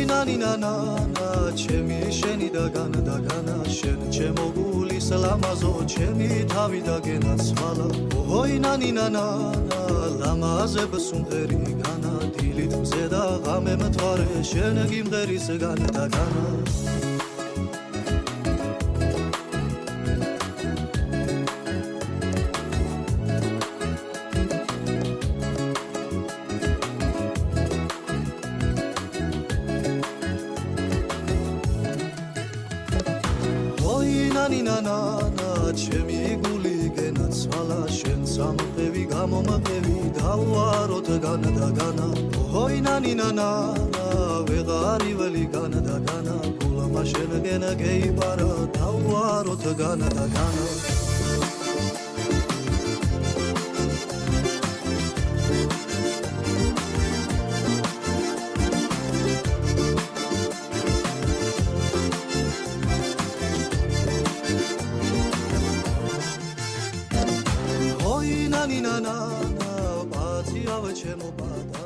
ნანინანა ჩემი შენი და განა შენ ჩემო გულის ლამაზო ჩემი თავი და გენაცვალა ოი ნანინანა ლამაზებს უმღერი განა დილით მზე და ღამე მთვარე შენ გიმღერის განა და განა ნანინანა ჩემი გული გენაცვალა შენ სამყევი გამომყევი დავაროთ განა და განა ოი ნანინანა ვეღარი ველი განა და განა გულმა შენ გენა გეიბარა დავაროთ განა და განა ნანინანა პაცი ავე ჩემო პატა